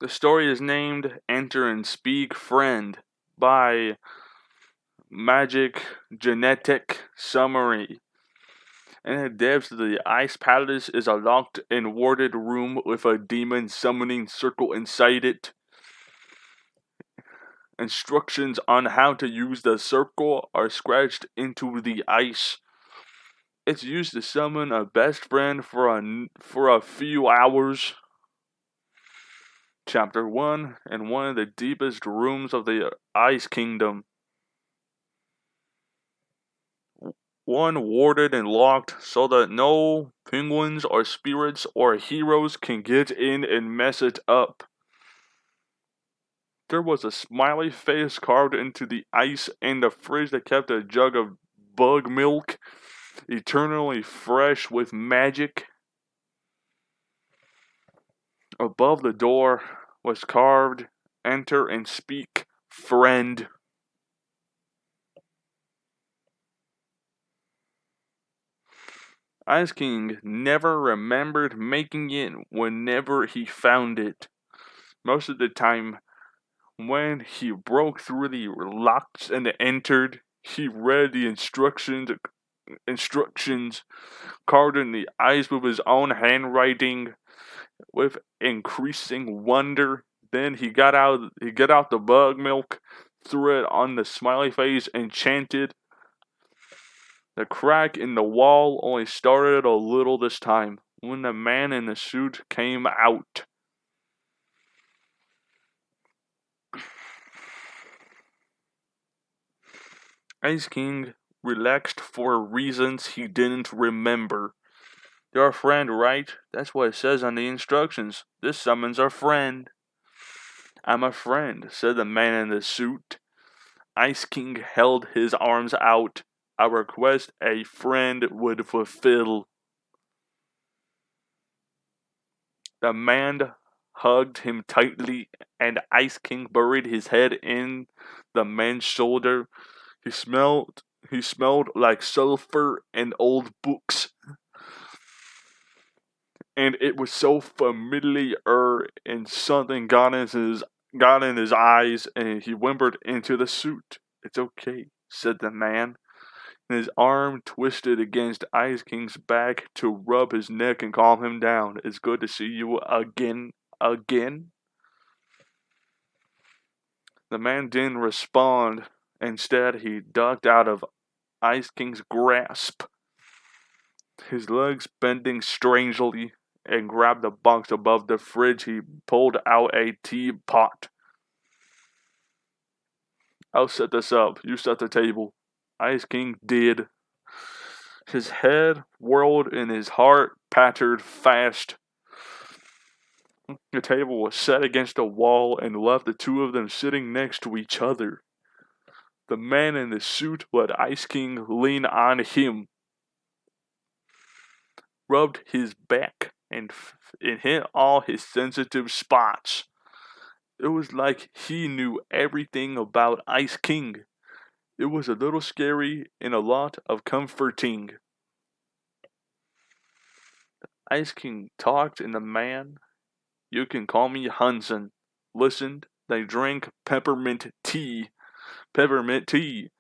The story is named Enter and Speak Friend by Magic Genetic Summary. In the depths of the Ice Palace is a locked and warded room with a demon summoning circle inside it. Instructions on how to use the circle are scratched into the ice. It's used to summon a best friend for a few hours. Chapter 1 in one of the deepest rooms of the Ice Kingdom. One warded and locked so that no penguins or spirits or heroes can get in and mess it up. There was a smiley face carved into the ice and a fridge that kept a jug of bug milk, eternally fresh with magic. Above the door was carved, "Enter and speak, friend." Ice King never remembered making it whenever he found it. Most of the time, when he broke through the locks and entered, he read the instructions carved in the ice with his own handwriting. With increasing wonder, then he got out the bug milk, threw it on the smiley face, and chanted. The crack in the wall only started a little this time, when the man in the suit came out. Ice King relaxed for reasons he didn't remember. "You're a friend, right? That's what it says on the instructions. This summons a friend." "I'm a friend," said the man in the suit. Ice King held his arms out, a request a friend would fulfill. The man hugged him tightly, and Ice King buried his head in the man's shoulder. He smelled like sulfur and old books. And it was so familiar, and something got in his eyes, and he whimpered into the suit. "It's okay," said the man, and his arm twisted against Ice King's back to rub his neck and calm him down. "It's good to see you again. Again?" The man didn't respond. Instead, he ducked out of Ice King's grasp, his legs bending strangely, and grabbed the box above the fridge. He pulled out a teapot. "I'll set this up. You set the table." Ice King did. His head whirled and his heart pattered fast. The table was set against a wall and left the two of them sitting next to each other. The man in the suit let Ice King lean on him, rubbed his back, and hit all his sensitive spots. It was like he knew everything about Ice King. It was a little scary and a lot of comforting. Ice King talked, and the man, "You can call me Hansen," listened. They drank peppermint tea. Peppermint tea.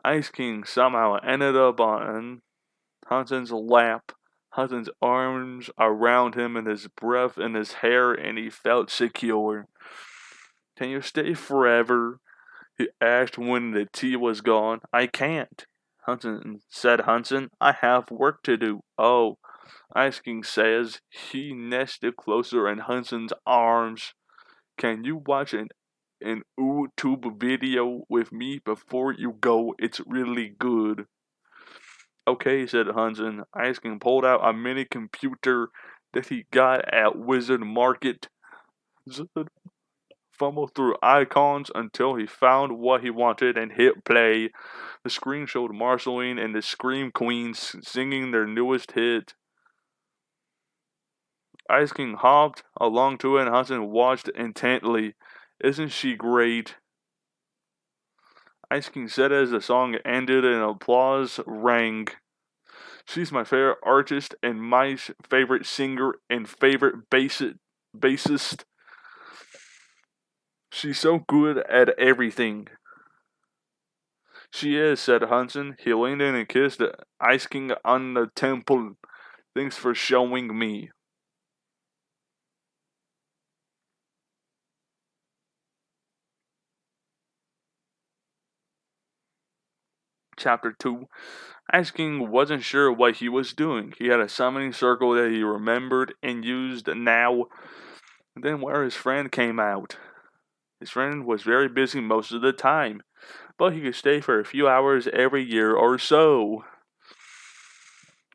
Ice King somehow ended up on Hansen's lap, Hansen's arms around him and his breath in his hair, and he felt secure. "Can you stay forever?" he asked when the tea was gone. "I can't," said Hansen. "I have work to do." "Oh," Ice King says. He nested closer in Hansen's arms. "Can you watch an YouTube video with me before you go? It's really good." "Okay," said Hansen. Ice King pulled out a mini computer that he got at Wizard Market. Zud fumbled through icons until he found what he wanted and hit play. The screen showed Marceline and the Scream Queens singing their newest hit. Ice King hopped along to it and Hansen watched intently. "Isn't she great?" Ice King said as the song ended and applause rang. "She's my favorite artist and my favorite singer and favorite bassist." She's so good at everything. She is, said Hudson. He leaned in and kissed the Ice King on the temple. Thanks for showing me. Chapter 2. Ice King wasn't sure what he was doing. He had a summoning circle that he remembered and used now. Then where his friend came out. His friend was very busy most of the time, but he could stay for a few hours every year or so.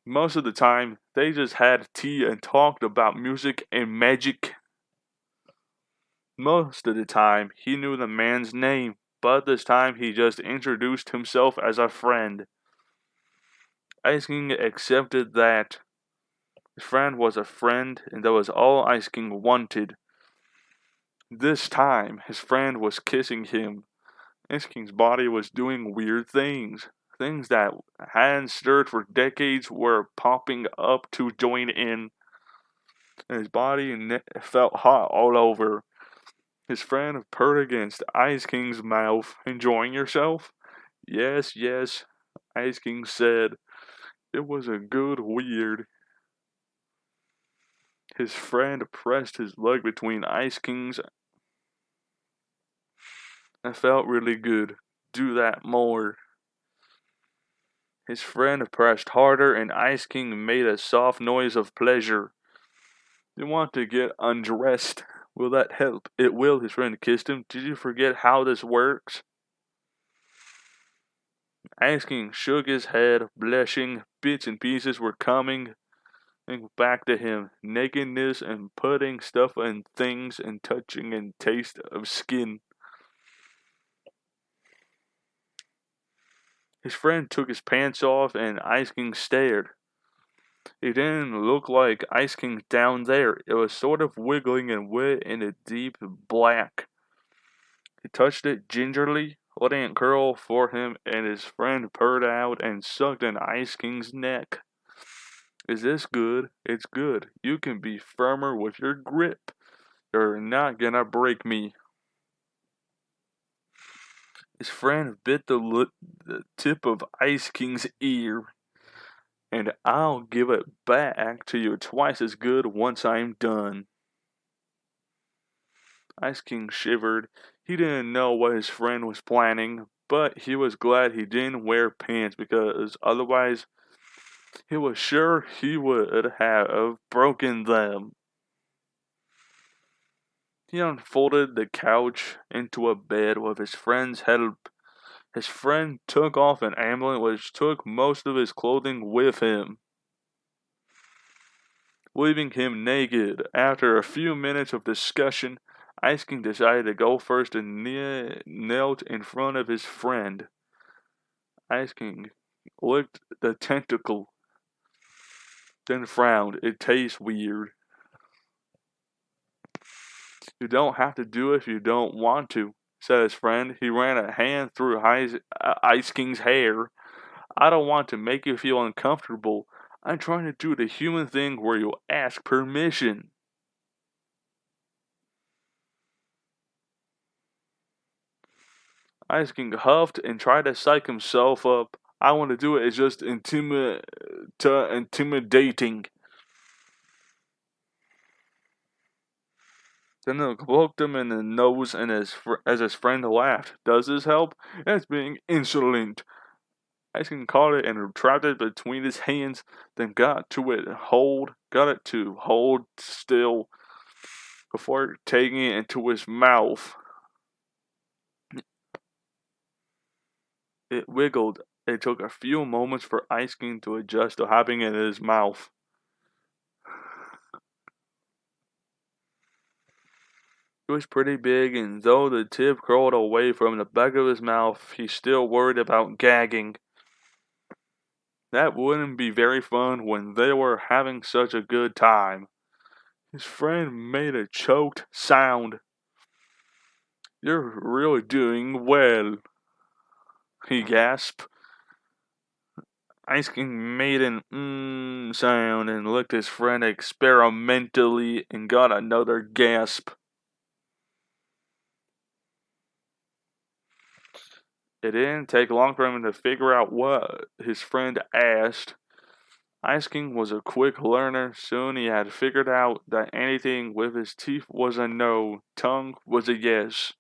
Most of the time, they just had tea and talked about music and magic. Most of the time, he knew the man's name, but this time he just introduced himself as a friend. Ice King accepted that his friend was a friend, and that was all Ice King wanted. This time, his friend was kissing him. Ice King's body was doing weird things. Things that hadn't stirred for decades were popping up to join in, and his body felt hot all over. His friend purred against Ice King's mouth. Enjoying yourself? Yes, yes, Ice King said. It was a good weird. His friend pressed his leg between Ice King's. That felt really good. Do that more. His friend pressed harder, and Ice King made a soft noise of pleasure. You want to get undressed? Will that help? It will, his friend kissed him. Did you forget how this works? Ice King shook his head, blushing. Bits and pieces were coming back to him. Nakedness and putting stuff in things and touching and taste of skin. His friend took his pants off and Ice King stared. It didn't look like Ice King down there. It was sort of wiggling and wet in a deep black. He touched it gingerly, letting it curl for him, and his friend purred out and sucked in Ice King's neck. Is this good? It's good. You can be firmer with your grip. You're not gonna break me. His friend bit the tip of Ice King's ear. And I'll give it back to you twice as good once I'm done. Ice King shivered. He didn't know what his friend was planning, but he was glad he didn't wear pants because otherwise he was sure he would have broken them. He unfolded the couch into a bed with his friend's help. His friend took off an amulet which took most of his clothing with him, leaving him naked. After a few minutes of discussion, Ice King decided to go first and knelt in front of his friend. Ice King licked the tentacle, then frowned. It tastes weird. You don't have to do it if you don't want to, said his friend. He ran a hand through Ice King's hair. I don't want to make you feel uncomfortable. I'm trying to do the human thing where you ask permission. Ice King huffed and tried to psych himself up. I want to do it. It's just intimidating. Then it poked him in the nose and as his friend laughed. Does this help? That's being insolent. Ice King caught it and trapped it between his hands, then got it to hold still before taking it into his mouth. It wiggled. It took a few moments for Ice King to adjust to having it in his mouth. It was pretty big, and though the tip curled away from the back of his mouth, he still worried about gagging. That wouldn't be very fun when they were having such a good time. His friend made a choked sound. You're really doing well, he gasped. Ice King made an sound and looked his friend experimentally and got another gasp. It didn't take long for him to figure out what his friend asked. Ice King was a quick learner. Soon he had figured out that anything with his teeth was a no, tongue was a yes,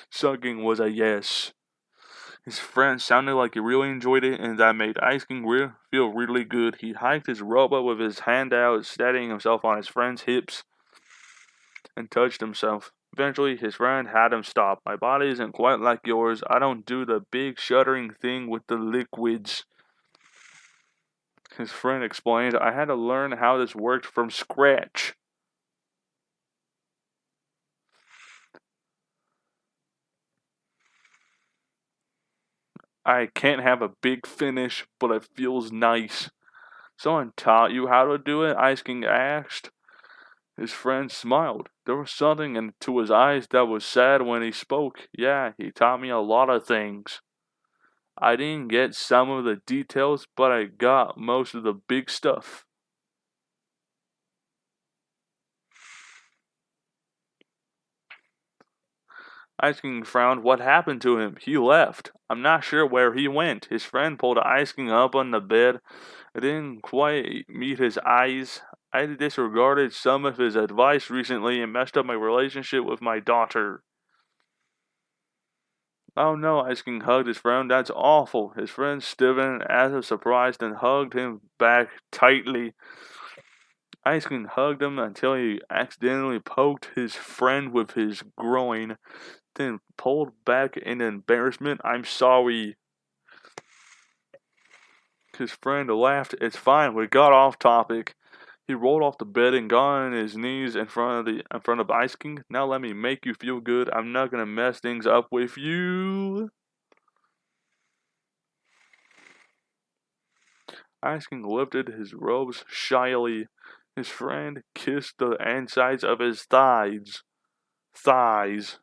sucking was a yes. His friend sounded like he really enjoyed it, and that made Ice King feel really good. He hiked his robot with his hand out, steadying himself on his friend's hips, and touched himself. Eventually, his friend had him stop. My body isn't quite like yours. I don't do the big shuddering thing with the liquids. His friend explained, I had to learn how this worked from scratch. I can't have a big finish, but it feels nice. Someone taught you how to do it? Ice King asked. His friend smiled. There was something into his eyes that was sad when he spoke. Yeah, he taught me a lot of things. I didn't get some of the details, but I got most of the big stuff. Ice King frowned. What happened to him? He left. I'm not sure where he went. His friend pulled Ice King up on the bed. It didn't quite meet his eyes. I disregarded some of his advice recently and messed up my relationship with my daughter. Oh no, Ice King hugged his friend. That's awful. His friend stiffened as if surprised and hugged him back tightly. Ice King hugged him until he accidentally poked his friend with his groin, then pulled back in embarrassment. I'm sorry. His friend laughed. It's fine, we got off topic. He rolled off the bed and got on his knees in front of Ice King. Now let me make you feel good. I'm not gonna mess things up with you. Ice King lifted his robes shyly. His friend kissed the insides of his thighs. Thighs.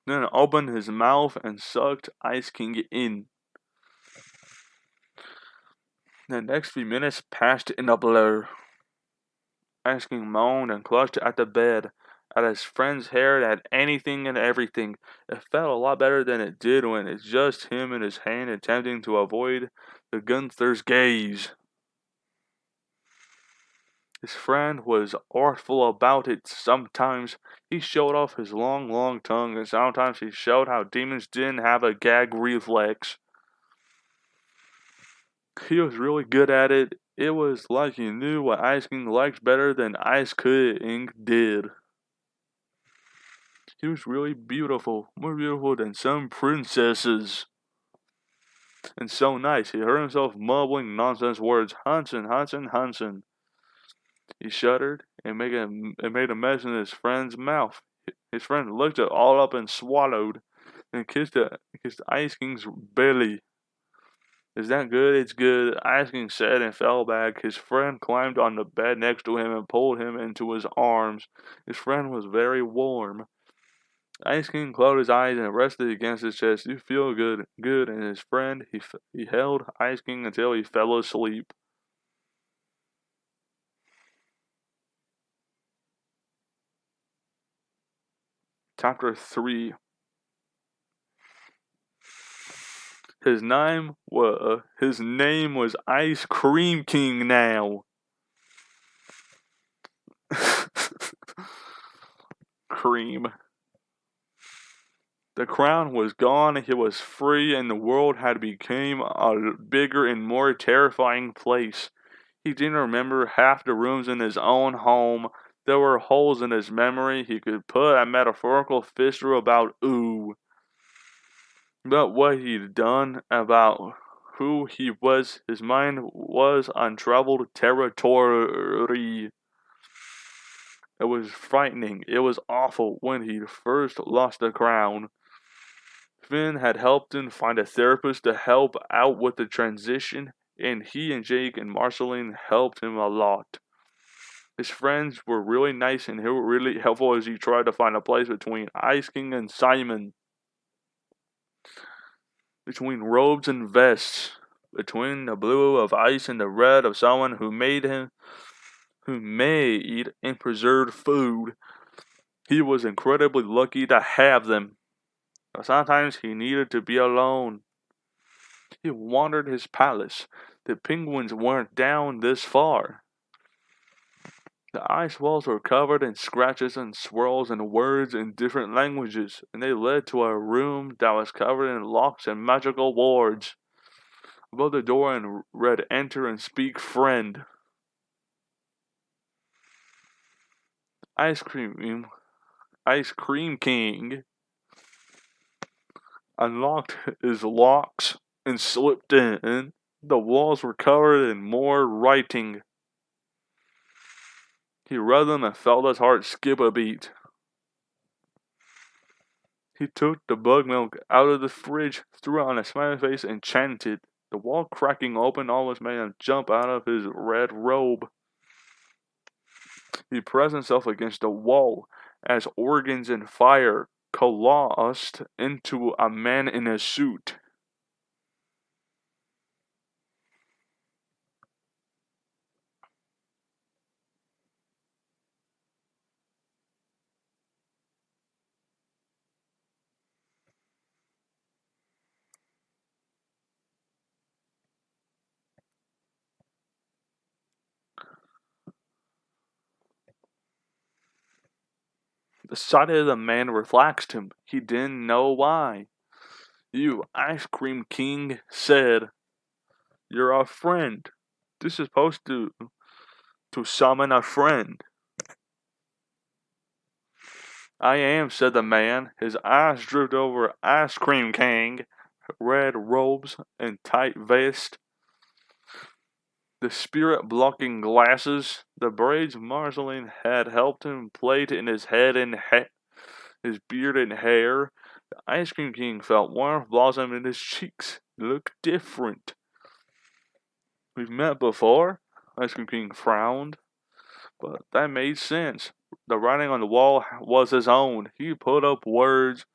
Then opened his mouth and sucked Ice King in. The next few minutes passed in a blur. Ice King moaned and clutched at the bed, at his friend's hair, at anything and everything. It felt a lot better than it did when it's just him and his hand attempting to avoid the Gunther's gaze. His friend was artful about it. Sometimes he showed off his long tongue, and sometimes he showed how demons didn't have a gag reflex. He was really good at it. It was like he knew what Ice King liked better than Ice King did. He was really beautiful, more beautiful than some princesses. And so nice, he heard himself mumbling nonsense words. Hunson, Hunson, Hunson. He shuddered and made a mess in his friend's mouth. His friend looked it all up and swallowed, and kissed Ice King's belly. Is that good? It's good, Ice King said and fell back. His friend climbed on the bed next to him and pulled him into his arms. His friend was very warm. Ice King closed his eyes and rested against his chest. You feel good, good. And his friend, he held Ice King until he fell asleep. Chapter 3. His name was Ice Cream King now. Cream. The crown was gone, he was free, and the world had become a bigger and more terrifying place. He didn't remember half the rooms in his own home. There were holes in his memory he could put a metaphorical fist through about about what he'd done, about who he was. His mind was untraveled territory. It was frightening. It was awful when he first lost the crown. Finn had helped him find a therapist to help out with the transition, and he and Jake and Marceline helped him a lot. His friends were really nice and were really helpful as he tried to find a place between Ice King and Simon, between robes and vests. between the blue of ice and the red of someone who made and preserved food. He was incredibly lucky to have them. But sometimes he needed to be alone. He wandered his palace. The penguins weren't down this far. The ice walls were covered in scratches and swirls and words in different languages, and they led to a room that was covered in locks and magical wards. Above the door and read enter and speak friend. Ice cream Ice Cream King unlocked his locks and slipped in. The walls were covered in more writing. He read them and felt his heart skip a beat. He took the bug milk out of the fridge, threw it on his smiling face, and chanted. The wall cracking open almost made him jump out of his red robe. He pressed himself against the wall as organs and fire coalesced into a man in a suit. The sight of the man relaxed him. He didn't know why. You, Ice Cream King, said, "You're a friend. This is supposed to summon a friend." "I am," said the man. His eyes drooped over Ice Cream King, red robes and tight vest, the spirit blocking glasses. The braids Marceline had helped him plait in his head and his beard and hair. The Ice Cream King felt warmth blossom in his cheeks. He looked different. "We've met before?" Ice Cream King frowned. But that made sense. The writing on the wall was his own. He put up wards.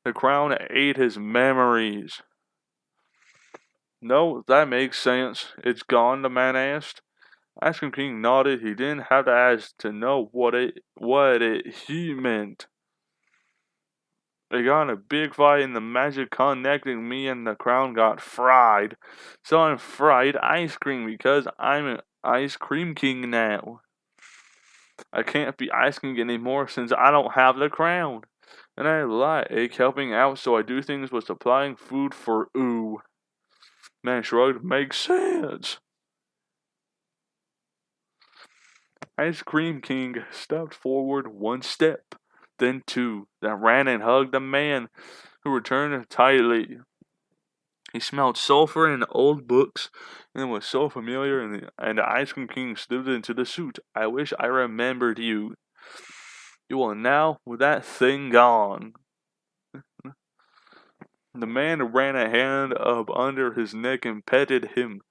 The crown ate his memories. "No, that makes sense. It's gone," the man asked. Ice Cream King nodded. He didn't have to ask to know what he meant. "They got in a big fight and the magic connecting me and the crown got fried. So I'm fried ice cream because I'm an Ice Cream King now. I can't be Ice King anymore since I don't have the crown. And I like helping out, so I do things with supplying food for ooh." Man shrugged. "Makes sense." Ice Cream King stepped forward one step, then two, then ran and hugged the man, who returned tightly. He smelled sulfur and old books, and was so familiar, and the Ice Cream King slipped into the suit. "I wish I remembered you. You will now with that thing gone." The man ran a hand up under his neck and petted him,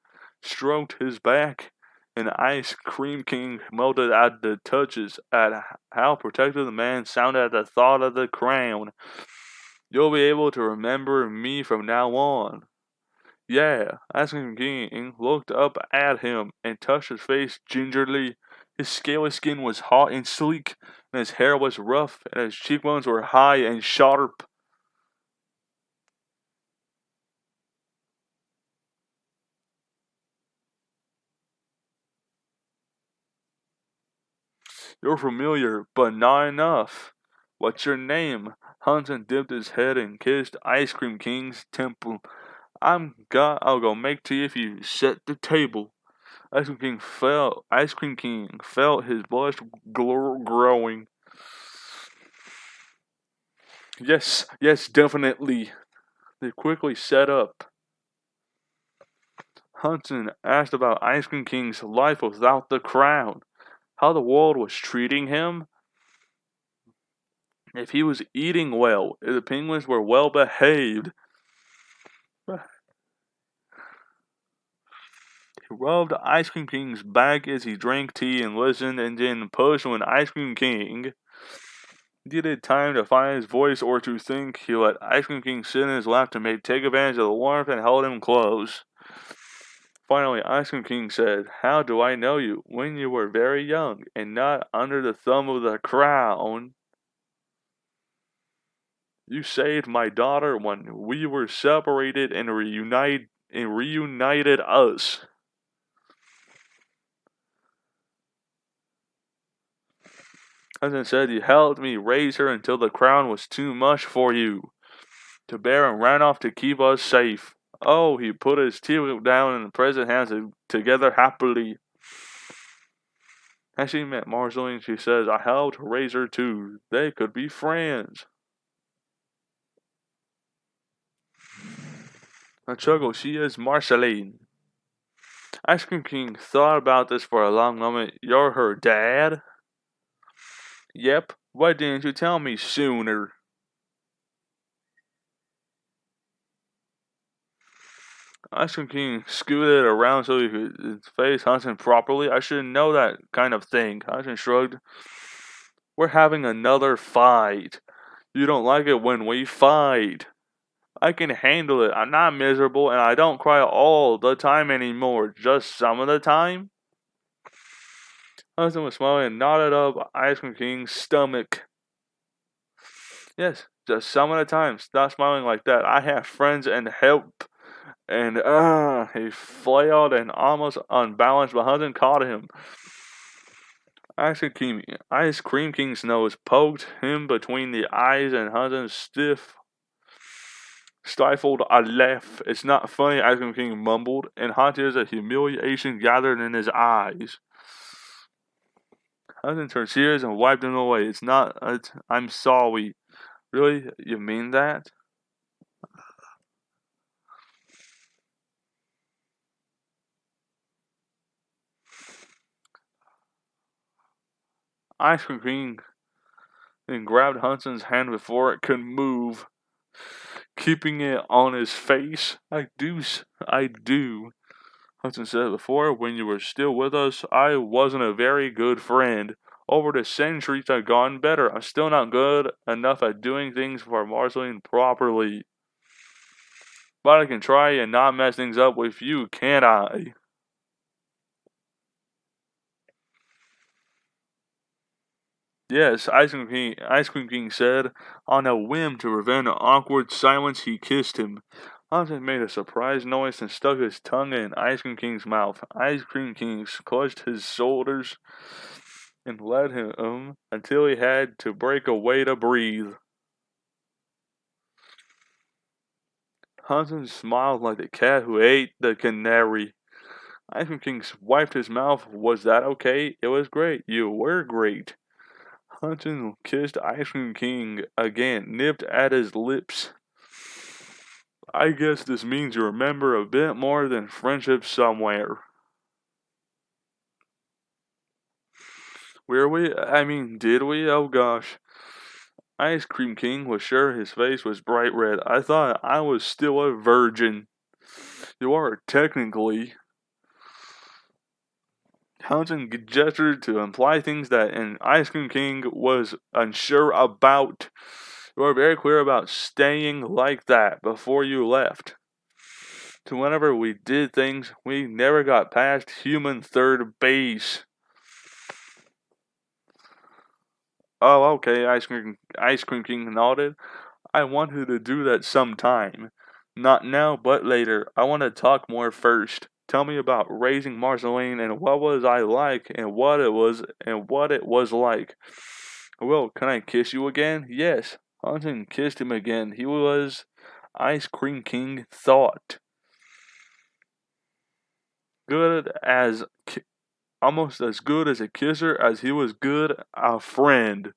stroked his back, and Ice Cream King melted at the touches at how protective the man sounded at the thought of the crown. "You'll be able to remember me from now on." "Yeah." Ice Cream King looked up at him and touched his face gingerly. His scaly skin was hot and sleek, and his hair was rough, and his cheekbones were high and sharp. "You're familiar, but not enough. What's your name?" Hansen dipped his head and kissed Ice Cream King's temple. I'll go make tea if you set the table." Ice Cream King felt his blush growing. Yes, definitely." They quickly set up. Hansen asked about Ice Cream King's life without the crown, how the world was treating him, if he was eating well, if the penguins were well behaved. He rubbed Ice Cream King's back as he drank tea and listened, and then pushed when Ice Cream King He needed time to find his voice or to think. He let Ice Cream King sit in his lap to take advantage of the warmth and held him close. Finally, Ice Cream King said, "How do I know you? When you were very young and not under the thumb of the crown. You saved my daughter when we were separated and reunited us." Hudson said, "You helped me raise her until the crown was too much for you to bear and ran off to keep us safe." Oh, he put his teeth down and pressed his hands together happily. As she met Marceline, she says, "I helped raise her too. They could be friends." I chuckled, "She is Marceline." Ice Cream King thought about this for a long moment. "You're her dad?" "Yep. Why didn't you tell me sooner?" Ice Cream King scooted around so he could face Hudson properly. "I should know that kind of thing." Hudson shrugged. "We're having another fight. You don't like it when we fight. I can handle it. I'm not miserable and I don't cry all the time anymore. Just some of the time." Hudson was smiling and nodded up Ice Cream King's stomach. "Yes, just some of the time. Stop smiling like that. I have friends and help." And he flailed and almost unbalanced, but Hudson caught him. Ice Cream King's nose poked him between the eyes, and Hudson stifled a laugh. "It's not funny," Ice Cream King mumbled, and hot tears of humiliation gathered in his eyes. Hudson turned serious and wiped them away. I'm sorry." "Really? You mean that?" Ice Cream King then grabbed Hudson's hand before it could move, keeping it on his face. I do," Hudson said before. "When you were still with us, I wasn't a very good friend. Over the centuries, I've gotten better. I'm still not good enough at doing things for Marceline properly. But I can try and not mess things up with you, can't I?" "Yes," Ice Cream King said. On a whim to prevent an awkward silence, he kissed him. Hudson made a surprised noise and stuck his tongue in Ice Cream King's mouth. Ice Cream King clutched his shoulders and led him until he had to break away to breathe. Hudson smiled like the cat who ate the canary. Ice Cream King wiped his mouth. "Was that okay?" "It was great. You were great." Hudson kissed Ice Cream King again, nipped at his lips. "I guess this means you remember a bit more than friendship somewhere." Did we? Oh gosh. Ice Cream King was sure his face was bright red. "I thought I was still a virgin." "You are technically." Hudson gestured to imply things that an Ice Cream King was unsure about. "You were very clear about staying like that before you left. So whenever we did things, we never got past human third base." "Oh, okay," Ice Cream King nodded. "I wanted to do that sometime. Not now, but later. I want to talk more first. Tell me about raising Marceline and what was I like and what it was like." "Well, can I kiss you again?" "Yes." Hudson kissed him again. He was, Ice Cream King thought, good as almost as good as a kisser as he was good a friend.